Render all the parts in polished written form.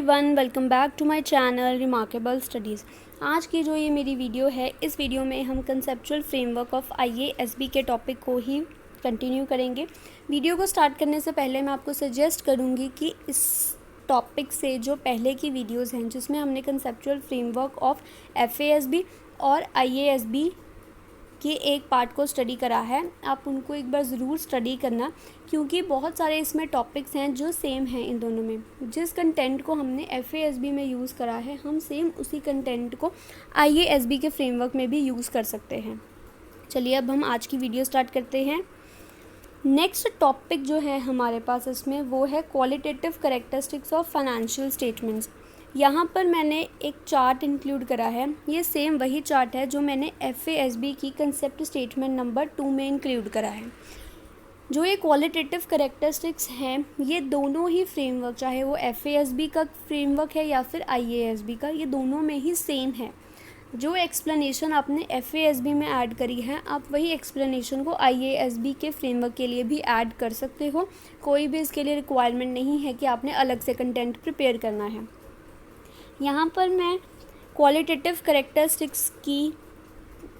Everyone, welcome back to my channel remarkable studies. आज की जो ये मेरी वीडियो है, इस वीडियो में हम कंसेप्चुअल फ्रेमवर्क ऑफ IASB के टॉपिक को ही कंटिन्यू करेंगे। वीडियो को स्टार्ट करने से पहले मैं आपको सजेस्ट करूँगी कि इस टॉपिक से जो पहले की वीडियोज़ हैं जिसमें हमने कंसेप्चुअल फ्रेमवर्क ऑफ FASB और IASB के एक पार्ट को स्टडी करा है, आप उनको एक बार ज़रूर स्टडी करना, क्योंकि बहुत सारे इसमें टॉपिक्स हैं जो सेम हैं इन दोनों में। जिस कंटेंट को हमने FASB में यूज़ करा है, हम सेम उसी कंटेंट को IASB के फ्रेमवर्क में भी यूज़ कर सकते हैं। चलिए अब हम आज की वीडियो स्टार्ट करते हैं। नेक्स्ट टॉपिक जो है हमारे पास इसमें वो है qualitative characteristics of financial statements. यहाँ पर मैंने एक चार्ट इंक्लूड करा है, ये सेम वही चार्ट है जो मैंने FASB की कंसेप्ट स्टेटमेंट नंबर 2 में इंक्लूड करा है। जो ये क्वालिटेटिव कैरेक्टरिस्टिक्स हैं, ये दोनों ही फ्रेमवर्क, चाहे वो FASB का फ्रेमवर्क है या फिर IASB का, ये दोनों में ही सेम है। जो एक्सप्लेनेशन आपने FASB में ऐड करी है, आप वही एक्सप्लेनेशन को IASB के फ्रेमवर्क के लिए भी ऐड कर सकते हो। कोई भी इसके लिए रिक्वायरमेंट नहीं है कि आपने अलग से कंटेंट प्रिपेयर करना है। यहाँ पर मैं क्वालिटेटिव कैरेक्टरिस्टिक्स की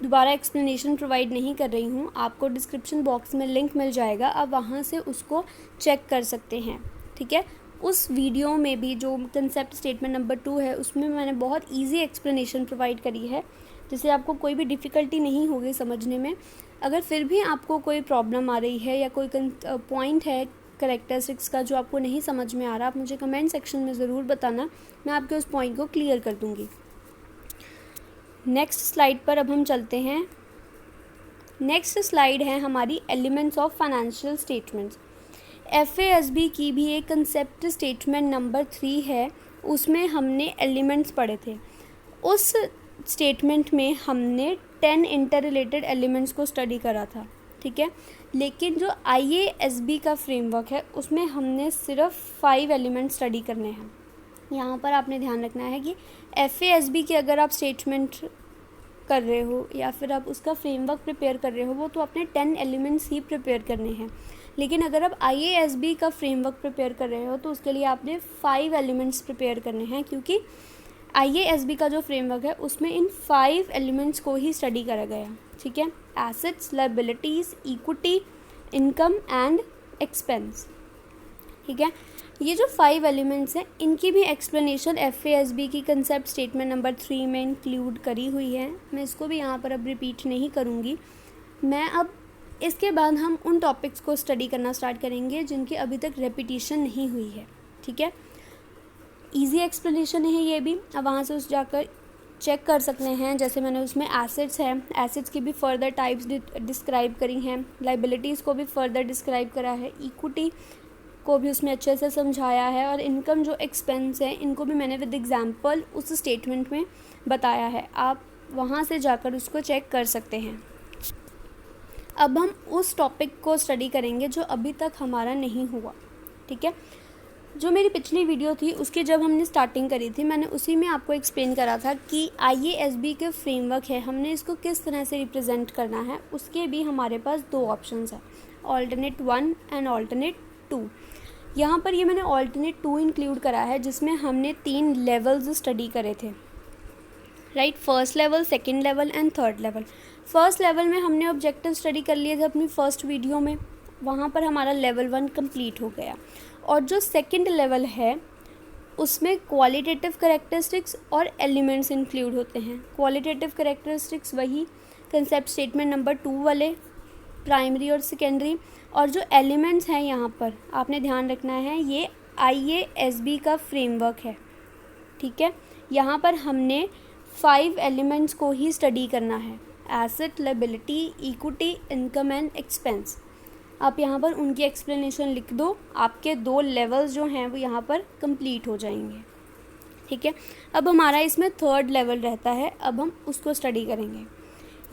दोबारा एक्सप्लेनेशन प्रोवाइड नहीं कर रही हूँ, आपको डिस्क्रिप्शन बॉक्स में लिंक मिल जाएगा, आप वहाँ से उसको चेक कर सकते हैं। ठीक है, उस वीडियो में भी जो कंसेप्ट स्टेटमेंट नंबर 2 है, उसमें मैंने बहुत इजी एक्सप्लेनेशन प्रोवाइड करी है, जिससे आपको कोई भी डिफ़िकल्टी नहीं होगी समझने में। अगर फिर भी आपको कोई प्रॉब्लम आ रही है या कोई पॉइंट है कैरेक्टरिस्टिक्स का जो आपको नहीं समझ में आ रहा, आप मुझे कमेंट सेक्शन में ज़रूर बताना, मैं आपके उस पॉइंट को क्लियर कर दूँगी। नेक्स्ट स्लाइड पर अब हम चलते हैं। नेक्स्ट स्लाइड है हमारी elements of financial statements. FASB की भी एक कंसेप्ट स्टेटमेंट नंबर 3 है, उसमें हमने एलिमेंट्स पढ़े थे। उस स्टेटमेंट में हमने 10 इंटर रिलेटेड एलिमेंट्स को स्टडी करा था। ठीक है, लेकिन जो IASB का फ्रेमवर्क है, उसमें हमने सिर्फ 5 एलिमेंट स्टडी करने हैं। यहाँ पर आपने ध्यान रखना है कि FASB की अगर आप स्टेटमेंट कर रहे हो या फिर आप उसका फ्रेमवर्क प्रिपेयर कर रहे हो, वो तो आपने 10 एलिमेंट्स ही प्रिपेयर करने हैं। लेकिन अगर आप IASB का फ्रेमवर्क प्रिपेयर कर रहे हो तो उसके लिए आपने 5 एलिमेंट्स प्रिपेयर करने हैं, क्योंकि IASB का जो फ्रेमवर्क है उसमें इन 5 एलिमेंट्स को ही स्टडी करा गया। ठीक है, assets, liabilities, equity, income and expense. ठीक है, ये जो 5 एलिमेंट्स हैं, इनकी भी एक्सप्लेनेशन FASB की कंसेप्ट स्टेटमेंट नंबर 3 में इंक्लूड करी हुई है। मैं इसको भी यहाँ पर अब रिपीट नहीं करूँगी। मैं अब इसके बाद हम उन टॉपिक्स को स्टडी करना स्टार्ट करेंगे जिनकी अभी तक रेपिटेशन नहीं हुई है। ठीक है, ईजी एक्सप्लेनेशन है ये भी, अब वहाँ से उस जाकर चेक कर सकते हैं। जैसे मैंने उसमें एसेट्स हैं, एसेट्स की भी फर्दर टाइप्स डिस्क्राइब करी हैं, लायबिलिटीज़ को भी फर्दर डिस्क्राइब करा है, इक्विटी को भी उसमें अच्छे से समझाया है, और इनकम जो एक्सपेंस है, इनको भी मैंने विद एग्जांपल उस स्टेटमेंट में बताया है। आप वहाँ से जाकर उसको चेक कर सकते हैं। अब हम उस टॉपिक को स्टडी करेंगे जो अभी तक हमारा नहीं हुआ। ठीक है, जो मेरी पिछली वीडियो थी उसकी जब हमने स्टार्टिंग करी थी, मैंने उसी में आपको एक्सप्लेन करा था कि IASB के फ्रेमवर्क है, हमने इसको किस तरह से रिप्रेजेंट करना है। उसके भी हमारे पास 2 ऑप्शंस हैं, ऑल्टरनेट 1 एंड ऑल्टरनेट 2। यहाँ पर ये मैंने ऑल्टरनेट 2 इंक्लूड करा है, जिसमें हमने 3 लेवल्स स्टडी करे थे। Right, first level, second level and third level. First level में हमने ऑब्जेक्टिव स्टडी कर लिए थे अपनी फर्स्ट वीडियो में, वहाँ पर हमारा लेवल 1 कंप्लीट हो गया। और जो सेकंड लेवल है उसमें क्वालिटेटिव कैरेक्टरिस्टिक्स और एलिमेंट्स इंक्लूड होते हैं। क्वालिटेटिव कैरेक्टरिस्टिक्स वही कंसेप्ट स्टेटमेंट नंबर 2 वाले, प्राइमरी और सेकेंडरी, और जो एलिमेंट्स हैं यहाँ पर आपने ध्यान रखना है, ये IASB का फ्रेमवर्क है। ठीक है, यहाँ पर हमने 5 एलिमेंट्स को ही स्टडी करना है, asset, liability, equity, income and expense. आप यहाँ पर उनकी एक्सप्लेनेशन लिख दो, आपके 2 लेवल्स जो हैं वो यहाँ पर कंप्लीट हो जाएंगे। ठीक है, अब हमारा इसमें थर्ड लेवल रहता है, अब हम उसको स्टडी करेंगे।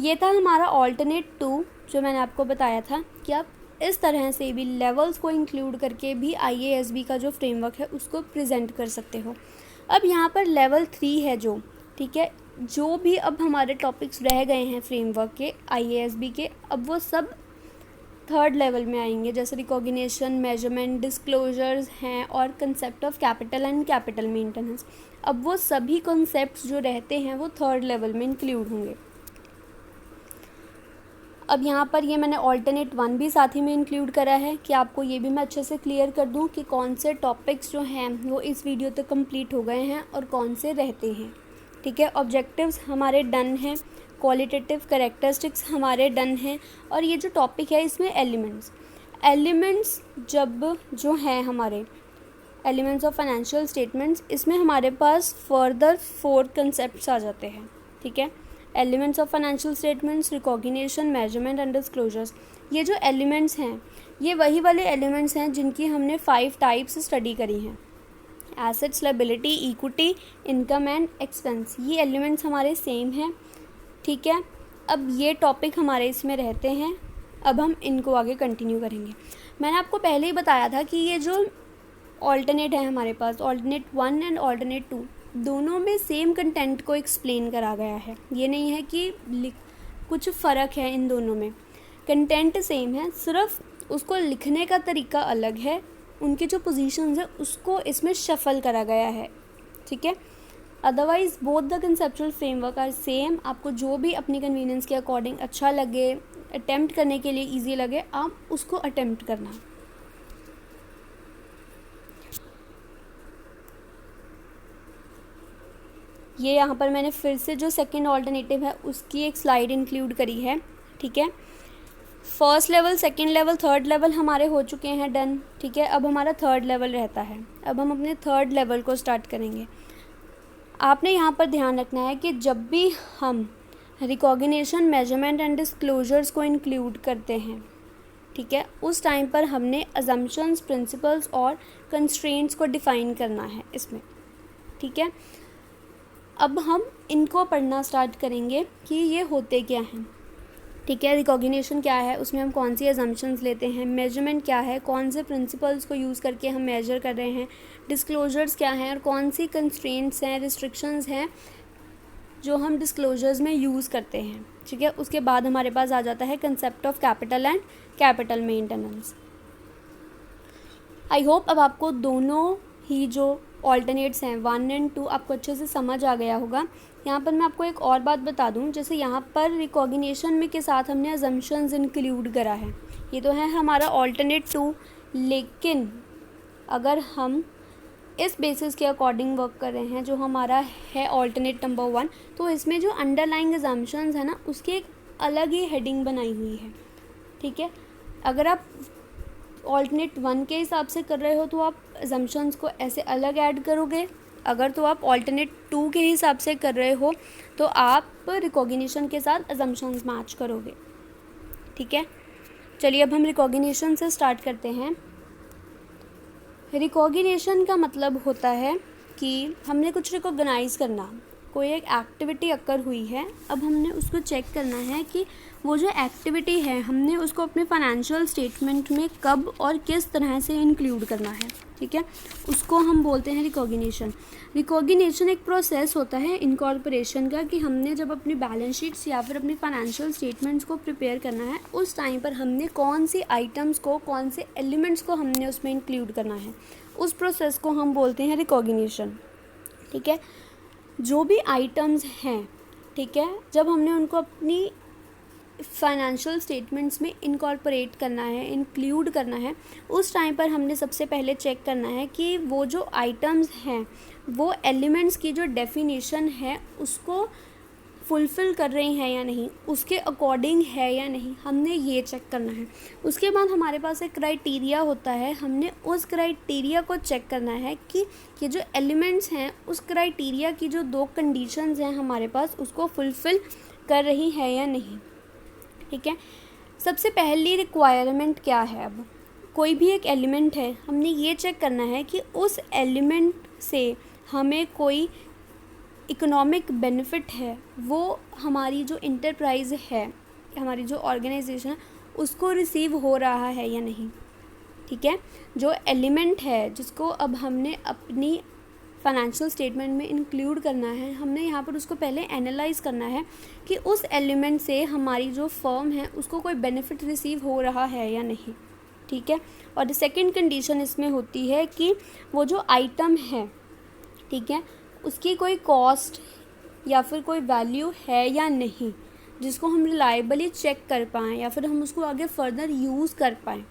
ये था हमारा ऑल्टरनेट 2, जो मैंने आपको बताया था कि आप इस तरह से भी लेवल्स को इंक्लूड करके भी IASB का जो फ्रेमवर्क है उसको प्रेजेंट कर सकते हो। अब यहाँ पर लेवल 3 है जो, ठीक है, जो भी अब हमारे टॉपिक्स रह गए हैं फ्रेमवर्क के IASB के, अब वो सब थर्ड लेवल में आएंगे, जैसे रिकॉग्निशन, मेजरमेंट, डिस्क्लोजर्स हैं और concept of capital and capital maintenance. अब वो सभी कॉन्सेप्ट्स जो रहते हैं वो थर्ड लेवल में इंक्लूड होंगे। अब यहाँ पर ये मैंने ऑल्टरनेट 1 भी साथ ही में इंक्लूड करा है कि आपको ये भी मैं अच्छे से क्लियर कर दूँ कि कौन से टॉपिक्स जो हैं वो इस वीडियो तक कंप्लीट हो गए हैं और कौन से रहते हैं। ठीक है, ऑब्जेक्टिव्स हमारे डन हैं, क्वालिटेटिव कैरेक्टरिस्टिक्स हमारे डन हैं, और ये जो टॉपिक है इसमें एलिमेंट्स जब जो हैं हमारे एलिमेंट्स ऑफ फाइनेंशियल स्टेटमेंट्स, इसमें हमारे पास फर्दर 4 कंसेप्ट्स आ जाते हैं। ठीक है, elements of financial statements, recognition, measurement and disclosures. ये जो एलिमेंट्स हैं ये वही वाले एलिमेंट्स हैं जिनकी हमने 5 टाइप्स स्टडी करी हैं, assets, liability, equity, income and expense. ये एलिमेंट्स हमारे सेम हैं। ठीक है, अब ये टॉपिक हमारे इसमें रहते हैं। अब हम इनको आगे कंटिन्यू करेंगे। मैंने आपको पहले ही बताया था कि ये जो ऑल्टरनेट है हमारे पास, ऑल्टरनेट 1 एंड ऑल्टरनेट 2, दोनों में सेम कंटेंट को एक्सप्लेन करा गया है। ये नहीं है कि कुछ फ़र्क है इन दोनों में, कंटेंट सेम है, सिर्फ उसको लिखने का तरीका अलग है, उनकी जो पोजीशंस है उसको इसमें शफल करा गया है। ठीक है, otherwise both the conceptual framework are same. आपको जो भी अपनी कन्वीनियंस के अकॉर्डिंग अच्छा लगे, अटेम्प्ट करने के लिए ईजी लगे, आप उसको अटेम्प्ट करना। ये यहाँ पर मैंने फिर से जो सेकंड ऑल्टरनेटिव है उसकी एक स्लाइड इंक्लूड करी है। ठीक है, first level, second level, third level हमारे हो चुके हैं डन। ठीक है, अब हमारा थर्ड लेवल रहता है। अब हम अपने थर्ड लेवल को स्टार्ट करेंगे। आपने यहाँ पर ध्यान रखना है कि जब भी हम रिकॉग्निशन, मेजरमेंट एंड डिस्क्लोजर्स को इंक्लूड करते हैं, ठीक है, उस टाइम पर हमने अजम्पशंस, प्रिंसिपल्स और कंस्ट्रेंट्स को डिफ़ाइन करना है इसमें। ठीक है, अब हम इनको पढ़ना स्टार्ट करेंगे कि ये होते क्या हैं। ठीक है, रिकॉग्निशन क्या है, उसमें हम कौन सी अजम्पशंस लेते हैं, मेजरमेंट क्या है, कौन से प्रिंसिपल्स को यूज़ करके हम मेजर कर रहे हैं, डिस्क्लोजर्स क्या हैं और कौन सी कंस्ट्रेंट्स हैं, रिस्ट्रिक्शंस हैं जो हम डिस्क्लोजर्स में यूज़ करते हैं। ठीक है, उसके बाद हमारे पास आ जाता है concept of capital and capital maintenance. I hope अब आपको दोनों ही जो ऑल्टरनेट्स हैं 1 एंड 2 आपको अच्छे से समझ आ गया होगा। यहाँ पर मैं आपको एक और बात बता दूँ, जैसे यहाँ पर रिकॉग्निशन में के साथ हमने अजम्पशंस इंक्लूड करा है, ये तो है हमारा ऑल्टरनेट 2, लेकिन अगर हम इस बेसिस के अकॉर्डिंग वर्क कर रहे हैं जो हमारा है ऑल्टरनेट नंबर 1, तो इसमें जो अंडरलाइंग अजम्पशंस है ना उसकी एक अलग ही हेडिंग बनाई हुई है। ठीक है, अगर आप ऑल्टरनेट 1 के हिसाब से कर रहे हो तो आप अजम्पशंस को ऐसे अलग ऐड करोगे, अगर तो आप ऑल्टरनेट 2 के हिसाब से कर रहे हो तो आप रिकॉग्निशन के साथ अजम्पशंस मैच करोगे। ठीक है, चलिए अब हम रिकॉग्निशन से स्टार्ट करते हैं। रिकॉग्निशन का मतलब होता है कि हमने कुछ रिकॉग्नाइज़ करना, कोई एक एक्टिविटी अकर हुई है, अब हमने उसको चेक करना है कि वो जो एक्टिविटी है हमने उसको अपने फाइनेंशियल स्टेटमेंट में कब और किस तरह से इंक्लूड करना है। ठीक है, उसको हम बोलते हैं रिकॉग्निशन। रिकॉग्निशन एक प्रोसेस होता है इनकॉर्पोरेशन का कि हमने जब अपनी बैलेंस शीट्स या फिर अपनी फाइनेंशियल स्टेटमेंट्स को प्रिपेयर करना है उस टाइम पर हमने कौन सी आइटम्स को, कौन से एलिमेंट्स को हमने उसमें इंक्लूड करना है, उस प्रोसेस को हम बोलते हैं रिकॉग्निशन। ठीक है, जो भी आइटम्स हैं, ठीक है, जब हमने उनको अपनी फाइनेंशियल स्टेटमेंट्स में इनकॉर्पोरेट करना है, इंक्लूड करना है, उस टाइम पर हमने सबसे पहले चेक करना है कि वो जो आइटम्स हैं वो एलिमेंट्स की जो डेफिनेशन है उसको फुलफ़िल कर रही हैं या नहीं, उसके अकॉर्डिंग है या नहीं, हमने ये चेक करना है। उसके बाद हमारे पास एक क्राइटेरिया होता है, हमने उस क्राइटेरिया को चेक करना है कि ये जो एलिमेंट्स हैं उस क्राइटेरिया की जो 2 कंडीशंस हैं हमारे पास उसको फुलफ़िल कर रही है या नहीं। ठीक है, सबसे पहली रिक्वायरमेंट क्या है, अब कोई भी एक एलिमेंट है, हमने ये चेक करना है कि उस एलिमेंट से हमें कोई इकोनॉमिक बेनिफिट है, वो हमारी जो इंटरप्राइज है, हमारी जो ऑर्गेनाइजेशन है उसको रिसीव हो रहा है या नहीं। ठीक है, जो एलिमेंट है जिसको अब हमने अपनी फाइनेंशियल स्टेटमेंट में इंक्लूड करना है, हमने यहाँ पर उसको पहले एनालाइज करना है कि उस एलिमेंट से हमारी जो फर्म है उसको कोई बेनिफिट रिसीव हो रहा है या नहीं, ठीक है। और सेकंड कंडीशन इसमें होती है कि वो जो आइटम है, ठीक है, उसकी कोई कॉस्ट या फिर कोई वैल्यू है या नहीं, जिसको हम रिलायबली चेक कर पाएँ या फिर हम उसको आगे फर्दर यूज़ कर पाएँ।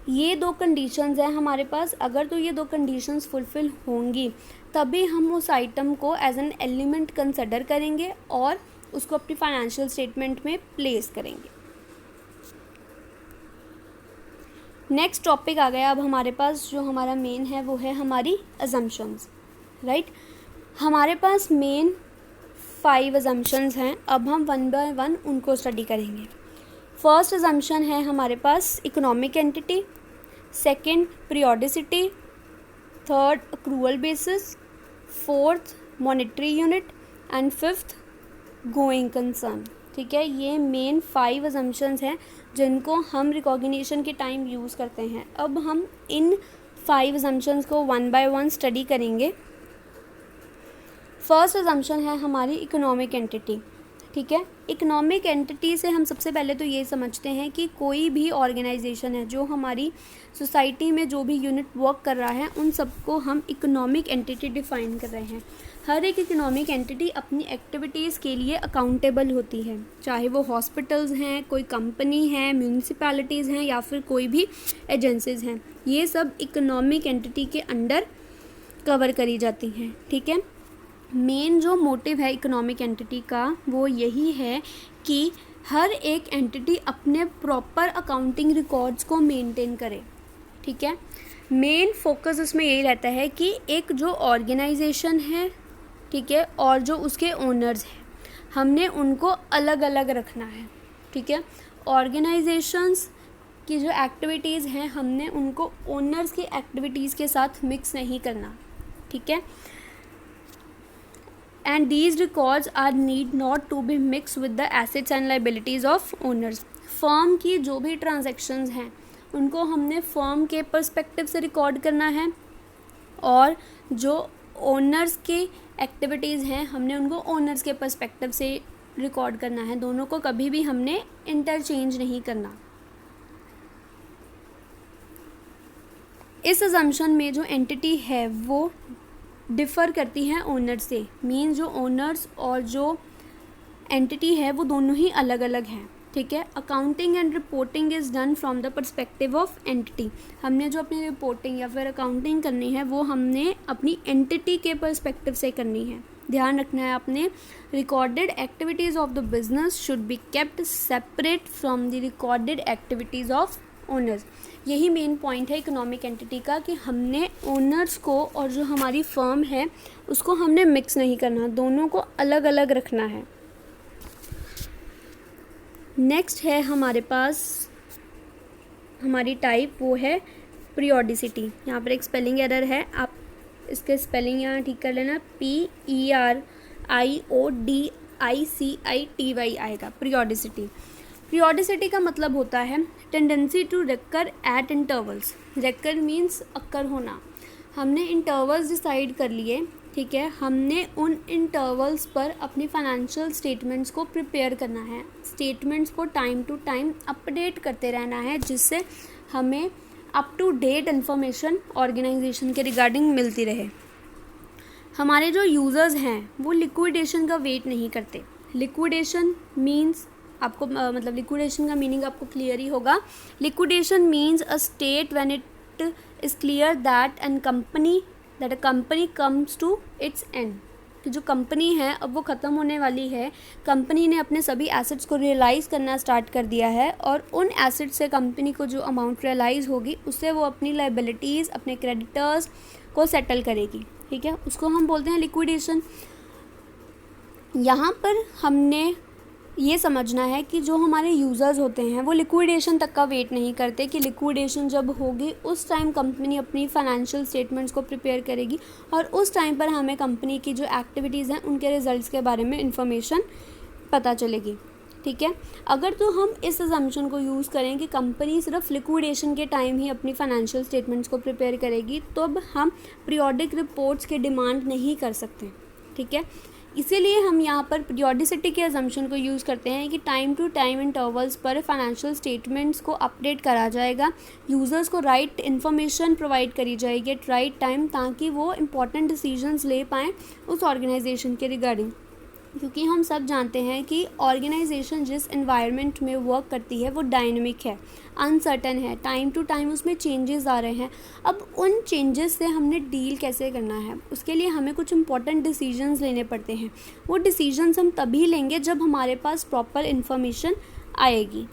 ये 2 कंडीशंस हैं हमारे पास। अगर तो ये 2 कंडीशंस फुलफ़िल होंगी तभी हम उस आइटम को एज एन एलिमेंट कंसिडर करेंगे और उसको अपनी फाइनेंशियल स्टेटमेंट में प्लेस करेंगे। नेक्स्ट टॉपिक आ गया अब हमारे पास, जो हमारा मेन है वो है हमारी अजम्पशंस, राइट। हमारे पास मेन 5 अजम्पशंस हैं। अब हम 1 बाय 1 उनको स्टडी करेंगे। फर्स्ट अजम्पशन है हमारे पास economic entity, second periodicity, third accrual basis, fourth monetary unit and fifth going concern, ठीक है। ये मेन 5 अजम्पशंस हैं जिनको हम रिकॉग्निशन के टाइम यूज़ करते हैं। अब हम इन 5 अजम्पशंस को 1 बाय 1 स्टडी करेंगे। फर्स्ट अजम्पशन है हमारी इकोनॉमिक एंटिटी, ठीक है। इकोनॉमिक एंटिटी से हम सबसे पहले तो ये समझते हैं कि कोई भी ऑर्गेनाइजेशन है जो हमारी सोसाइटी में जो भी यूनिट वर्क कर रहा है उन सबको हम इकोनॉमिक एंटिटी डिफ़ाइन कर रहे हैं। हर एक इकोनॉमिक एंटिटी अपनी एक्टिविटीज़ के लिए अकाउंटेबल होती है, चाहे वो हॉस्पिटल्स हैं, कोई कंपनी है, म्यूनिसिपैलिटीज़ हैं या फिर कोई भी एजेंसीज़ हैं। ये सब इकोनॉमिक एंटिटी के अंडर कवर करी जाती हैं, ठीक है। मेन जो मोटिव है इकोनॉमिक एंटिटी का वो यही है कि हर एक एंटिटी अपने प्रॉपर अकाउंटिंग रिकॉर्ड्स को मेंटेन करे, ठीक है। मेन फोकस इसमें यही रहता है कि एक जो ऑर्गेनाइजेशन है, ठीक है, और जो उसके ओनर्स हैं, हमने उनको अलग अलग रखना है, ठीक है। ऑर्गेनाइजेशंस की जो एक्टिविटीज़ हैं हमने उनको ओनर्स की एक्टिविटीज़ के साथ मिक्स नहीं करना, ठीक है। And these records are need not to be mixed with the assets and liabilities of owners. Firm की जो भी ट्रांजैक्शंस हैं उनको हमने फर्म के पर्सपेक्टिव से रिकॉर्ड करना है और जो ओनर्स की एक्टिविटीज़ हैं हमने उनको ओनर्स के पर्सपेक्टिव से रिकॉर्ड करना है। दोनों को कभी भी हमने इंटरचेंज नहीं करना। इस अजम्पशन में जो एंटिटी है वो डिफ़र करती हैं ओनर से, मीन जो ओनर्स और जो एंटिटी है वो दोनों ही अलग अलग हैं, ठीक है। Accounting and reporting is done from the perspective of entity. हमने जो अपनी रिपोर्टिंग या फिर अकाउंटिंग करनी है वो हमने अपनी एंटिटी के पर्सपेक्टिव से करनी है। ध्यान रखना है आपने, recorded activities of the business should be kept separate from the recorded activities of owners. यही मेन पॉइंट है इकोनॉमिक एंटिटी का कि हमने ओनर्स को और जो हमारी फर्म है उसको हमने मिक्स नहीं करना, दोनों को अलग अलग रखना है। नेक्स्ट है हमारे पास हमारी टाइप, वो है पीरियोडिसिटी। यहाँ पर एक स्पेलिंग एरर है, आप इसके स्पेलिंग यहाँ ठीक कर लेना, PERIODICITY आएगा पीरियोडिसिटी। पीरियोडिसिटी का मतलब होता है tendency to recur at intervals. Recur means occur होना। हमने इंटरवल्स डिसाइड कर लिए, ठीक है। हमने उन इंटरवल्स पर अपनी फाइनेंशियल स्टेटमेंट्स को प्रिपेयर करना है। स्टेटमेंट्स को टाइम टू टाइम अपडेट करते रहना है जिससे हमें up to date information organisation के रिगार्डिंग मिलती रहे। हमारे जो यूज़र्स हैं वो लिक्विडेशन का वेट नहीं करते। लिक्विडेशन मीन्स आपको मतलब लिक्विडेशन का मीनिंग आपको क्लियर ही होगा। Liquidation means a state when it is clear that a company comes to its end, कि जो कंपनी है अब वो ख़त्म होने वाली है। कंपनी ने अपने सभी एसेट्स को रियलाइज़ करना स्टार्ट कर दिया है और उन एसेट्स से कंपनी को जो अमाउंट रियलाइज़ होगी उससे वो अपनी लाइबिलिटीज़, अपने क्रेडिटर्स को सेटल करेगी, ठीक है। उसको हम बोलते हैं लिक्विडेशन। यहाँ पर हमने ये समझना है कि जो हमारे यूज़र्स होते हैं वो लिक्विडेशन तक का वेट नहीं करते कि लिक्विडेशन जब होगी उस टाइम कंपनी अपनी फाइनेंशियल स्टेटमेंट्स को प्रिपेयर करेगी और उस टाइम पर हमें कंपनी की जो एक्टिविटीज़ हैं उनके रिजल्ट्स के बारे में इंफॉर्मेशन पता चलेगी, ठीक है। अगर तो हम इस अजम्पशन को यूज़ करें कि कंपनी सिर्फ लिक्विडेशन के टाइम ही अपनी फाइनेंशियल स्टेटमेंट्स को प्रिपेयर करेगी, तो अब हम पीरियोडिक रिपोर्ट्स की डिमांड नहीं कर सकते, ठीक है। इसीलिए हम यहाँ पर पीरियोडिसिटी के अजम्पशन को यूज़ करते हैं कि टाइम टू टाइम इंटरवल्स पर फाइनेंशियल स्टेटमेंट्स को अपडेट करा जाएगा, यूज़र्स को राइट इन्फॉर्मेशन प्रोवाइड करी जाएगी एट राइट टाइम, ताकि वो इंपॉर्टेंट डिसीजंस ले पाएँ उस ऑर्गेनाइजेशन के रिगार्डिंग। क्योंकि हम सब जानते हैं कि ऑर्गेनाइजेशन जिस एनवायरनमेंट में वर्क करती है वो डायनेमिक है, अनसर्टन है, टाइम टू टाइम उसमें चेंजेस आ रहे हैं। अब उन चेंजेस से हमने डील कैसे करना है, उसके लिए हमें कुछ इंपॉर्टेंट डिसीजंस लेने पड़ते हैं। वो डिसीजंस हम तभी लेंगे जब हमारे पास प्रॉपर इन्फॉर्मेशन आएगी।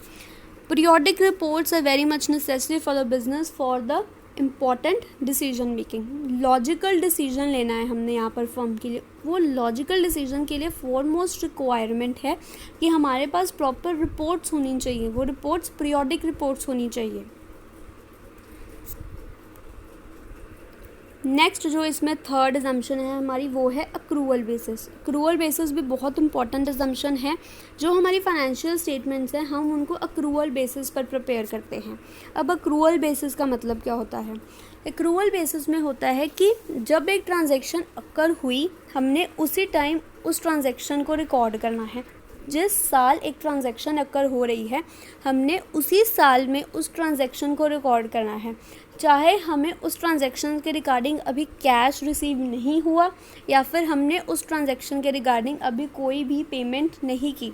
Periodic reports are very much necessary for the business for the important decision making. Logical decision लेना है हमने यहाँ पर फर्म के लिए, वो लॉजिकल डिसीजन के लिए फॉरमोस्ट रिक्वायरमेंट है कि हमारे पास प्रॉपर रिपोर्ट्स होनी चाहिए, वो रिपोर्ट्स पीरियोडिक रिपोर्ट्स होनी चाहिए। नेक्स्ट जो इसमें थर्ड अजम्पशन है हमारी वो है अक्रूवल बेसिस। अक्रूवल बेसिस भी बहुत इंपॉर्टेंट अजम्पशन है। जो हमारी फाइनेंशियल स्टेटमेंट्स हैं हम उनको अक्रूवल बेसिस पर प्रिपेयर करते हैं। अब अक्रूवल बेसिस का मतलब क्या होता है? अक्रूवल बेसिस में होता है कि जब एक ट्रांजैक्शन अक्कर हुई हमने उसी टाइम उस ट्रांजैक्शन को रिकॉर्ड करना है। जिस साल एक ट्रांजैक्शन अक्कर हो रही है हमने उसी साल में उस ट्रांजैक्शन को रिकॉर्ड करना है, चाहे हमें उस ट्रांजैक्शन के रिगार्डिंग अभी कैश रिसीव नहीं हुआ या फिर हमने उस ट्रांजैक्शन के रिगार्डिंग अभी कोई भी पेमेंट नहीं की,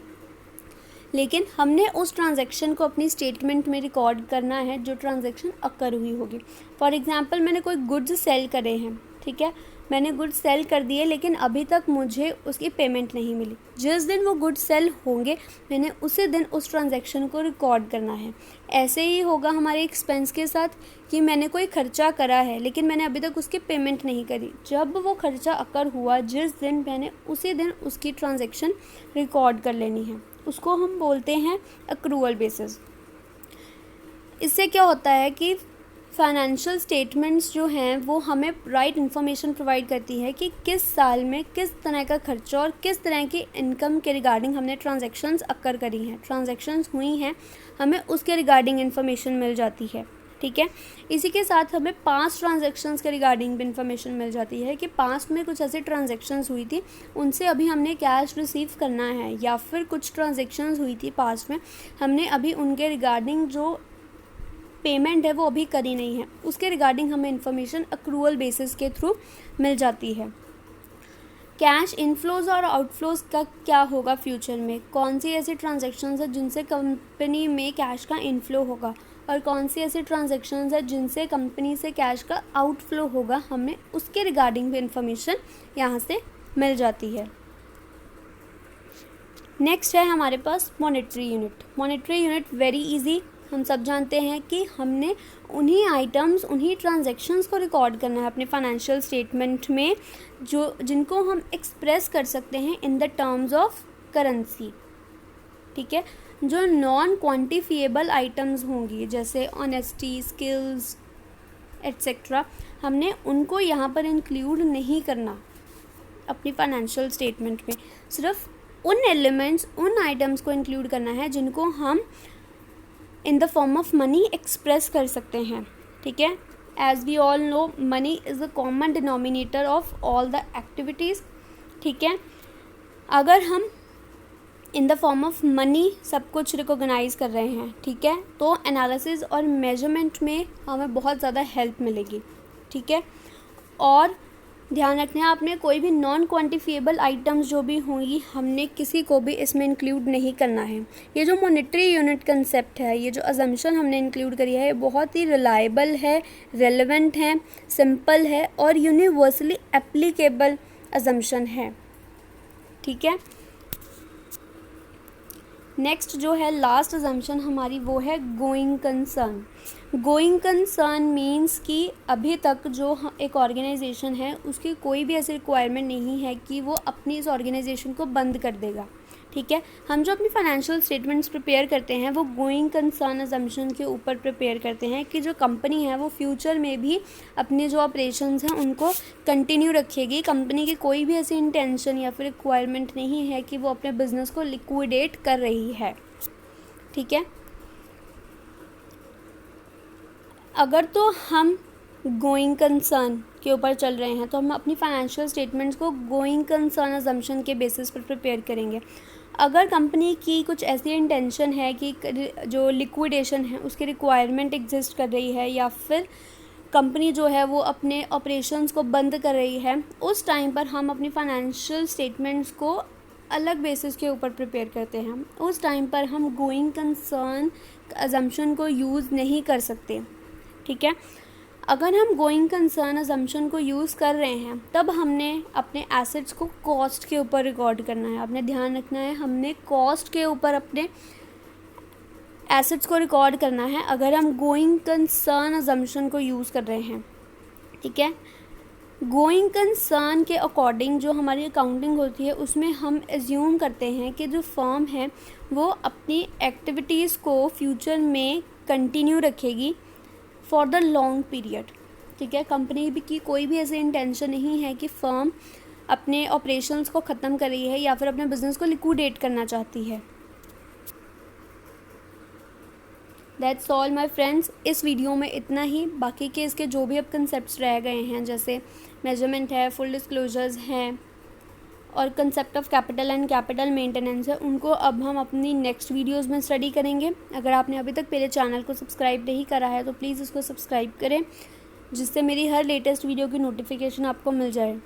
लेकिन हमने उस ट्रांजैक्शन को अपनी स्टेटमेंट में रिकॉर्ड करना है जो ट्रांजैक्शन अक्कर हुई होगी। फॉर एग्जांपल मैंने कोई गुड्स सेल करे हैं, ठीक है, मैंने गुड्स सेल कर दिए लेकिन अभी तक मुझे उसकी पेमेंट नहीं मिली। जिस दिन वो गुड्स सेल होंगे मैंने उसी दिन उस ट्रांजैक्शन को रिकॉर्ड करना है। ऐसे ही होगा हमारे एक्सपेंस के साथ कि मैंने कोई खर्चा करा है लेकिन मैंने अभी तक उसकी पेमेंट नहीं करी। जब वो खर्चा अक्कर हुआ जिस दिन मैंने उसी दिन उसकी ट्रांजैक्शन रिकॉर्ड कर लेनी है, उसको हम बोलते हैं अक्रूवल बेसिस। इससे क्या होता है कि फाइनेंशियल स्टेटमेंट्स जो हैं वो हमें राइट इन्फॉर्मेशन प्रोवाइड करती है कि किस साल में किस तरह का खर्चा और किस तरह की इनकम के रिगार्डिंग हमने ट्रांजैक्शंस अक्कर करी हैं, ट्रांजैक्शंस हुई हैं, हमें उसके रिगार्डिंग इन्फॉर्मेशन मिल जाती है, ठीक है। इसी के साथ हमें पास्ट ट्रांजैक्शंस के रिगार्डिंग भी इन्फॉर्मेशन मिल जाती है कि पास्ट में कुछ ऐसी ट्रांजैक्शंस हुई थी उनसे अभी हमने कैश रिसीव करना है, या फिर कुछ ट्रांजैक्शंस हुई थी पास्ट में हमने अभी उनके रिगार्डिंग जो पेमेंट है वो अभी करी नहीं है, उसके रिगार्डिंग हमें इन्फॉर्मेशन अक्रूवल बेसिस के थ्रू मिल जाती है। कैश इनफ्लोज और आउटफ्लोज का क्या होगा फ्यूचर में, कौन सी ऐसी ट्रांजैक्शंस है जिनसे कंपनी में कैश का इनफ्लो होगा और कौन सी ऐसी ट्रांजैक्शंस है जिनसे कंपनी से कैश का आउटफ्लो होगा, हमें उसके रिगार्डिंग भी इन्फॉर्मेशन यहाँ से मिल जाती है। नेक्स्ट है हमारे पास monetary unit. Monetary unit very easy, हम सब जानते हैं कि हमने उन्हीं आइटम्स उन्हीं ट्रांजैक्शंस को रिकॉर्ड करना है अपने फाइनेंशियल स्टेटमेंट में जो जिनको हम एक्सप्रेस कर सकते हैं in the terms of currency, ठीक है। जो नॉन क्वांटिफिएबल आइटम्स होंगी जैसे ऑनेस्टी, स्किल्स एट्सेट्रा, हमने उनको यहाँ पर इंक्लूड नहीं करना अपनी फाइनेंशियल स्टेटमेंट में। सिर्फ उन एलिमेंट्स उन आइटम्स को इंक्लूड करना है जिनको हम in the form of money express कर सकते हैं, ठीक है। As we all know money is the common denominator of all the activities, ठीक है। अगर हम in the form of money सब कुछ रिकॉग्नाइज कर रहे हैं, ठीक है, तो एनालिसिस और मेजरमेंट में हमें बहुत ज़्यादा हेल्प मिलेगी, ठीक है। और ध्यान रखना है आपने कोई भी नॉन क्वांटिफिएबल आइटम्स जो भी होंगी हमने किसी को भी इसमें इंक्लूड नहीं करना है। ये जो मॉनेटरी यूनिट कंसेप्ट है, ये जो अजम्पशन हमने इंक्लूड करी है, बहुत ही रिलायबल है, रेलेवेंट है, सिंपल है और यूनिवर्सली एप्लीकेबल अजम्पशन है, ठीक है। नेक्स्ट जो है लास्ट अजम्पशन हमारी वो है going concern. Going concern means कि अभी तक जो एक ऑर्गेनाइजेशन है उसकी कोई भी ऐसी रिक्वायरमेंट नहीं है कि वो अपनी इस ऑर्गेनाइजेशन को बंद कर देगा, ठीक है। हम जो अपनी फाइनेंशियल स्टेटमेंट्स प्रिपेयर करते हैं वो गोइंग कंसर्न अजम्पशन के ऊपर प्रिपेयर करते हैं कि जो कंपनी है वो फ्यूचर में भी अपने जो ऑपरेशंस हैं उनको कंटिन्यू रखेगी। कंपनी की कोई भी ऐसी इंटेंशन या फिर रिक्वायरमेंट नहीं है कि वो अपने बिजनेस को लिक्विडेट कर रही है। ठीक है। अगर तो हम गोइंग कंसर्न के ऊपर चल रहे हैं तो हम अपनी फाइनेंशियल स्टेटमेंट्स को गोइंग कंसर्न अजम्पशन के बेसिस पर प्रिपेयर करेंगे। अगर कंपनी की कुछ ऐसी इंटेंशन है कि जो लिक्विडेशन है उसकी रिक्वायरमेंट एग्जिस्ट कर रही है या फिर कंपनी जो है वो अपने ऑपरेशंस को बंद कर रही है, उस टाइम पर हम अपनी फाइनेंशियल स्टेटमेंट्स को अलग बेसिस के ऊपर प्रिपेयर करते हैं। उस टाइम पर हम गोइंग कंसर्न अजम्पशन को यूज़ नहीं कर सकते। ठीक है। अगर हम गोइंग कंसर्न अजम्पशन को यूज़ कर रहे हैं तब हमने अपने एसेट्स को कॉस्ट के ऊपर रिकॉर्ड करना है। आपने ध्यान रखना है, हमने कॉस्ट के ऊपर अपने एसेट्स को रिकॉर्ड करना है अगर हम गोइंग कंसर्न अजम्पशन को यूज़ कर रहे हैं। ठीक है। गोइंग कंसर्न के अकॉर्डिंग जो हमारी अकाउंटिंग होती है उसमें हम एज्यूम करते हैं कि जो फर्म है वो अपनी एक्टिविटीज़ को फ्यूचर में कंटिन्यू रखेगी फॉर द लॉन्ग पीरियड। ठीक है। कंपनी की कोई भी ऐसी इंटेंशन नहीं है कि फर्म अपने ऑपरेशंस को ख़त्म कर रही है या फिर अपने बिजनेस को लिक्विडेट करना चाहती है। That's all my friends. इस वीडियो में इतना ही। बाकी के इसके जो भी अब कंसेप्ट्स रह गए हैं जैसे मेजरमेंट है, फुल डिस्क्लोजर्स हैं और concept of capital and capital maintenance है, उनको अब हम अपनी नेक्स्ट वीडियोस में स्टडी करेंगे। अगर आपने अभी तक मेरे चैनल को सब्सक्राइब नहीं करा है तो प्लीज़ इसको सब्सक्राइब करें जिससे मेरी हर लेटेस्ट वीडियो की नोटिफिकेशन आपको मिल जाए।